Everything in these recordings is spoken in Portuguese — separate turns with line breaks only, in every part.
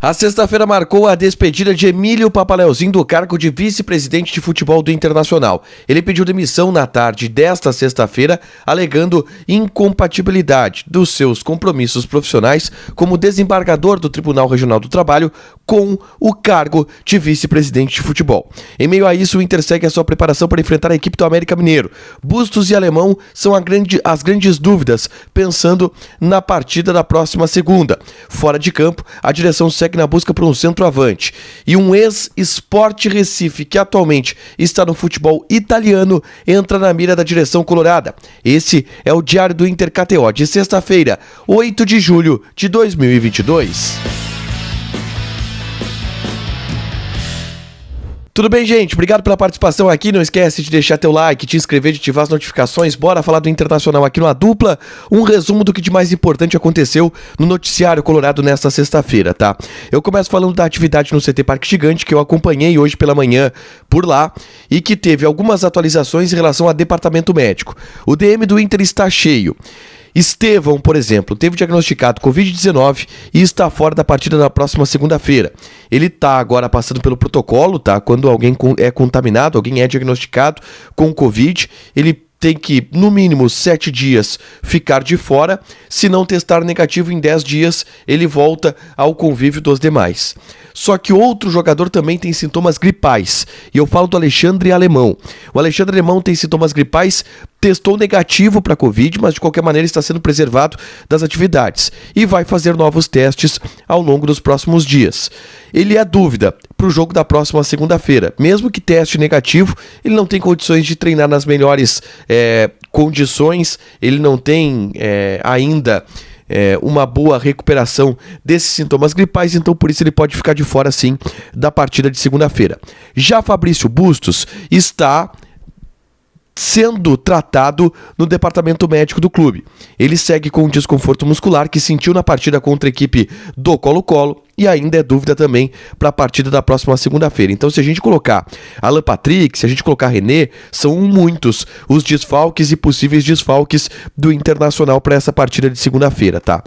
A sexta-feira marcou a despedida de Emílio Papaleuzinho do cargo de vice-presidente de futebol do Internacional. Ele pediu demissão na tarde desta sexta-feira, alegando incompatibilidade dos seus compromissos profissionais como desembargador do Tribunal Regional do Trabalho com o cargo de vice-presidente de futebol. Em meio a isso, o Inter segue a sua preparação para enfrentar a equipe do América Mineiro. Bustos e Alemão são as grandes dúvidas, pensando na partida da próxima segunda. Fora de campo, a direção segue na busca por um centroavante. E um ex-Sport Recife, que atualmente está no futebol italiano, entra na mira da direção colorada. Esse é o Diário do Inter KTO de sexta-feira, 8 de julho de 2022. Tudo bem, gente? Obrigado pela participação aqui. Não esquece de deixar teu like, te inscrever, de ativar as notificações. Bora falar do Internacional aqui no A Dupla. Um resumo do que de mais importante aconteceu no noticiário colorado nesta sexta-feira, tá? Eu começo falando da atividade no CT Parque Gigante, que eu acompanhei hoje pela manhã por lá e que teve algumas atualizações em relação ao departamento médico. O DM do Inter está cheio. Estevão, por exemplo, teve diagnosticado Covid-19 e está fora da partida na próxima segunda-feira. Ele está agora passando pelo protocolo, tá? Quando alguém é contaminado, alguém é diagnosticado com Covid, ele tem que, no mínimo, 7 dias ficar de fora. Se não testar negativo em 10 dias, ele volta ao convívio dos demais. Só que outro jogador também tem sintomas gripais. E eu falo do Alexandre Alemão. O Alexandre Alemão tem sintomas gripais, testou negativo para Covid, mas de qualquer maneira está sendo preservado das atividades. E vai fazer novos testes ao longo dos próximos dias. Ele é dúvida para o jogo da próxima segunda-feira. Mesmo que teste negativo, ele não tem condições de treinar nas melhores condições. Ele não tem ainda uma boa recuperação desses sintomas gripais, então por isso ele pode ficar de fora sim da partida de segunda-feira. Já Fabrício Bustos está sendo tratado no departamento médico do clube. Ele segue com um desconforto muscular que sentiu na partida contra a equipe do Colo-Colo e ainda é dúvida também para a partida da próxima segunda-feira. Então, se a gente colocar Alan Patrick, se a gente colocar René, são muitos os desfalques e possíveis desfalques do Internacional para essa partida de segunda-feira, tá?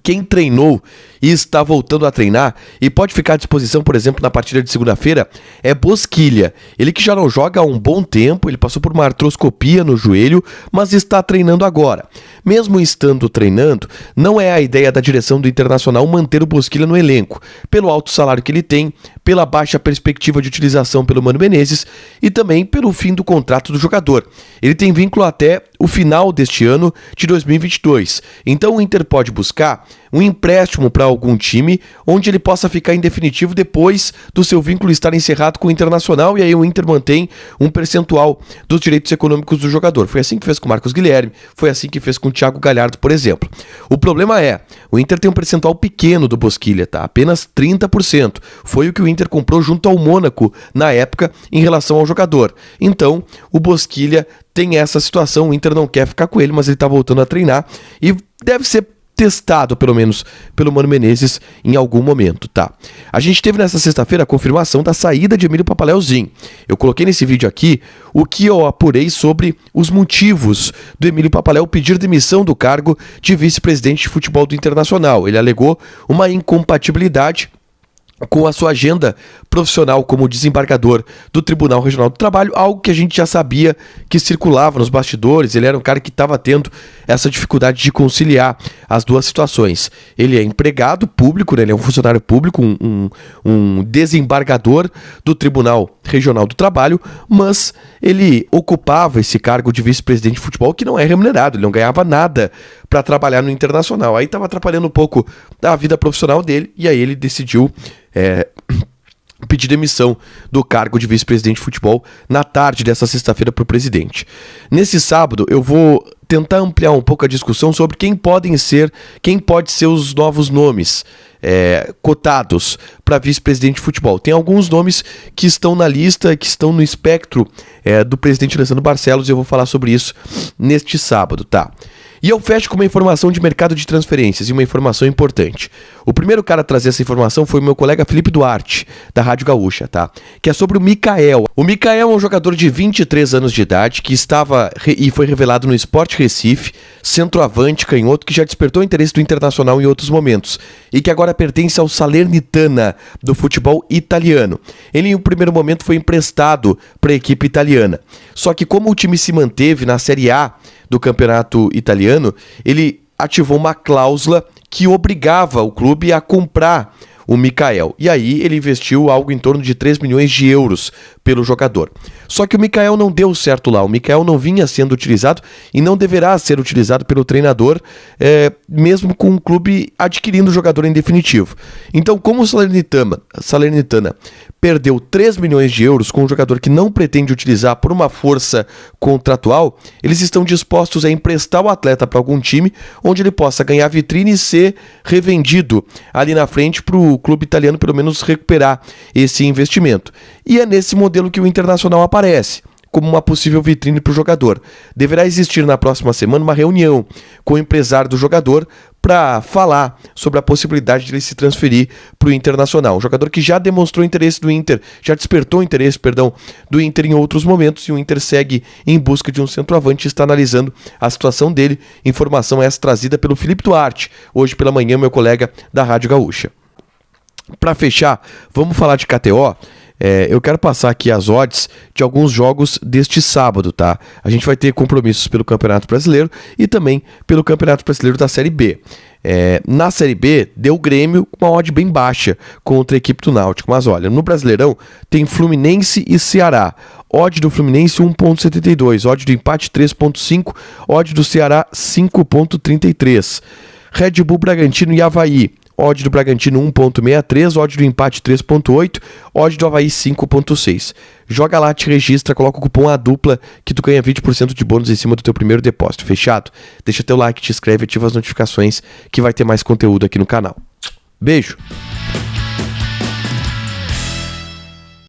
Quem treinou e está voltando a treinar e pode ficar à disposição, por exemplo, na partida de segunda-feira, é Bosquilha. Ele que já não joga há um bom tempo, ele passou por uma artroscopia no joelho, mas está treinando agora. Mesmo estando treinando, não é a ideia da direção do Internacional manter o Bosquilha no elenco, pelo alto salário que ele tem, pela baixa perspectiva de utilização pelo Mano Menezes e também pelo fim do contrato do jogador. Ele tem vínculo até o final deste ano de 2022. Então o Inter pode buscar um empréstimo para algum time onde ele possa ficar em definitivo depois do seu vínculo estar encerrado com o Internacional, e aí o Inter mantém um percentual dos direitos econômicos do jogador. Foi assim que fez com o Marcos Guilherme, foi assim que fez com o Thiago Galhardo, por exemplo. O problema é, o Inter tem um percentual pequeno do Bosquilha, tá? Apenas 30%. Foi o que o Inter comprou junto ao Mônaco na época em relação ao jogador. Então, o Bosquilha tem essa situação, o Inter não quer ficar com ele, mas ele está voltando a treinar e deve ser testado, pelo menos, pelo Mano Menezes em algum momento, tá? A gente teve nessa sexta-feira a confirmação da saída de Emílio Papaleuzinho. Eu coloquei nesse vídeo aqui o que eu apurei sobre os motivos do Emílio Papaleu pedir demissão do cargo de vice-presidente de futebol do Internacional. Ele alegou uma incompatibilidade com a sua agenda profissional como desembargador do Tribunal Regional do Trabalho, algo que a gente já sabia que circulava nos bastidores. Ele era um cara que estava tendo essa dificuldade de conciliar as duas situações. Ele é empregado público, né? Ele é um funcionário público, um desembargador do Tribunal Regional do Trabalho, mas ele ocupava esse cargo de vice-presidente de futebol que não é remunerado, ele não ganhava nada para trabalhar no Internacional. Aí estava atrapalhando um pouco a vida profissional dele, e aí ele decidiu pedir demissão do cargo de vice-presidente de futebol na tarde dessa sexta-feira para o presidente. Nesse sábado eu vou tentar ampliar um pouco a discussão sobre quem pode ser os novos nomes cotados para vice-presidente de futebol. Tem alguns nomes que estão na lista, que estão no espectro do presidente Alessandro Barcelos, e eu vou falar sobre isso neste sábado, tá? E eu fecho com uma informação de mercado de transferências e uma informação importante. O primeiro cara a trazer essa informação foi o meu colega Felipe Duarte, da Rádio Gaúcha, tá? Que é sobre o Mikael. O Mikael é um jogador de 23 anos de idade que estava e foi revelado no Sport Recife, centroavante canhoto, que já despertou o interesse do Internacional em outros momentos e que agora pertence ao Salernitana do futebol italiano. Ele, em um primeiro momento, foi emprestado para a equipe italiana. Só que como o time se manteve na Série A do campeonato italiano, ele ativou uma cláusula que obrigava o clube a comprar o Mikael. E aí ele investiu algo em torno de 3 milhões de euros pelo jogador. Só que o Mikael não deu certo lá. O Mikael não vinha sendo utilizado e não deverá ser utilizado pelo treinador, mesmo com o clube adquirindo o jogador em definitivo. Então, como o Salernitana perdeu 3 milhões de euros com um jogador que não pretende utilizar por uma força contratual, eles estão dispostos a emprestar o atleta para algum time onde ele possa ganhar vitrine e ser revendido ali na frente para o clube italiano pelo menos recuperar esse investimento. E é nesse modelo que o Internacional aparece como uma possível vitrine para o jogador. Deverá existir na próxima semana uma reunião com o empresário do jogador para falar sobre a possibilidade de ele se transferir para o Internacional. Um jogador que já demonstrou interesse do Inter, já despertou interesse, do Inter em outros momentos, e o Inter segue em busca de um centroavante e está analisando a situação dele. Informação essa trazida pelo Felipe Duarte, hoje pela manhã, meu colega da Rádio Gaúcha. Para fechar, vamos falar de KTO. Eu quero passar aqui as odds de alguns jogos deste sábado, tá? A gente vai ter compromissos pelo Campeonato Brasileiro e também pelo Campeonato Brasileiro da Série B. Na Série B, deu o Grêmio com uma odd bem baixa contra a equipe do Náutico. Mas olha, no Brasileirão tem Fluminense e Ceará. Odd do Fluminense 1.72, odd do empate 3.5, odd do Ceará 5.33. Red Bull, Bragantino e Avaí. Odd do Bragantino 1.63, odd do empate 3.8, odd do Avaí 5.6. Joga lá, te registra, coloca o cupom ADUPLA que tu ganha 20% de bônus em cima do teu primeiro depósito. Fechado? Deixa teu like, te inscreve, ativa as notificações que vai ter mais conteúdo aqui no canal. Beijo!